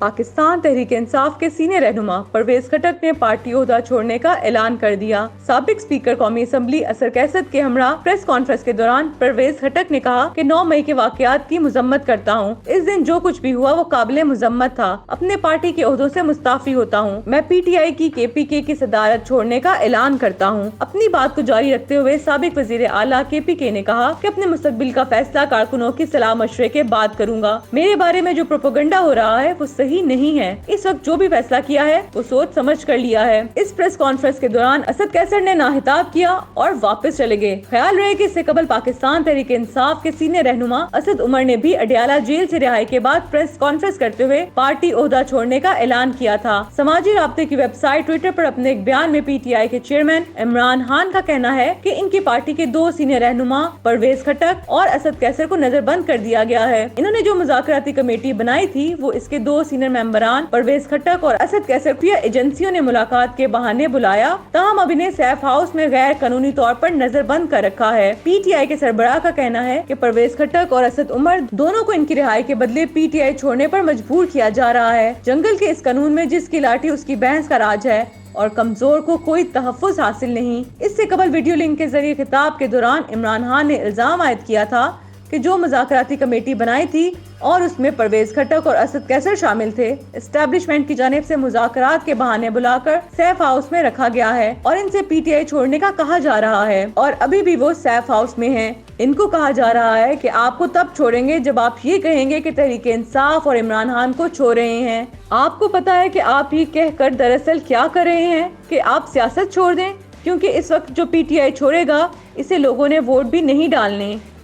पाकिस्तान तहरीक इंसाफ के सीनियर रहनुमा परवेज खटक ने पार्टी ओहदा छोड़ने का ऐलान कर दिया। साबिक स्पीकर कौमी असम्बली असर कैसद के हमरा प्रेस कॉन्फ्रेंस के दौरान परवेज खटक ने कहा कि 9 मई के वाकयात की मजम्मत करता हूँ। इस दिन जो कुछ भी हुआ वो काबिल मजम्मत था। अपने पार्टी के ओहदों से मुस्ताफी होता हूँ। मैं PTI की KPK की सदारत छोड़ने का ऐलान करता हूँ। अपनी बात को जारी रखते हुए साबिक वजीर आला KPK ने कहा कि अपने मुस्तकबिल का फैसला कारकुनों की सलाह मशवरे के बाद करूँगा। मेरे बारे में जो प्रोपेगेंडा हो रहा है वो सही नहीं है। इस वक्त जो भी फैसला किया है वो सोच समझ कर लिया है। इस प्रेस कॉन्फ्रेंस के दौरान असद कैसर ने नाहिताब किया और वापस चले गए। ख्याल रहे कि इससे कबल पाकिस्तान तहरीक इंसाफ के सीनियर रहनुमा असद उमर ने भी अडियाला जेल से रिहाई के बाद प्रेस कॉन्फ्रेंस करते हुए पार्टी ओहदा छोड़ने का ऐलान किया था। समाजी राब्ते की वेबसाइट ट्विटर पर अपने एक बयान में PTI के चेयरमैन इमरान खान का कहना है कि इनकी पार्टी के 2 सीनियर रहनुमा परवेज खटक और असद कैसर को नजरबंद कर दिया गया है। इन्होंने जो मुज़ाकराती कमेटी बनाई थी वो इसके 2 सीनियर मेंबरान परवेज खटक और असद कैसर को एजेंसियों ने मुलाकात के बहाने बुलाया, तहम अब इन्हें सैफ हाउस में गैर कानूनी तौर पर नजरबंद कर रखा है। PTI के सरबराह का कहना है कि परवेज खटक और असद उमर दोनों को इनकी रिहाई के बदले PTI छोड़ने पर मजबूर किया जा रहा है। जंगल के इस कानून में जिसकी लाठी उसकी भैंस का राज है और कमजोर को कोई तहफ़्फ़ुज़ हासिल नहीं। इससे कबल वीडियो लिंक के जरिए खिताब के दौरान इमरान खान ने इल्जाम आयद किया था कि जो मुज़ाकराती कमेटी बनाई थी और उसमें परवेज खटक और असद कैसर शामिल थे, एस्टेब्लिशमेंट की जानिब से मुज़ाकरात के बहाने बुलाकर सैफ हाउस में रखा गया है और इनसे PTI छोड़ने का कहा जा रहा है और अभी भी वो सैफ हाउस में हैं। इनको कहा जा रहा है कि आपको तब छोड़ेंगे जब आप ये कहेंगे कि तहरीक इंसाफ और इमरान खान को छोड़ रहे हैं। आपको पता है कि आप ये कहकर दरअसल क्या कर रहे हैं कि आप सियासत छोड़ दें, क्योंकि इस वक्त जो PTI छोड़ेगा इसे लोगों ने वोट भी नहीं डालने।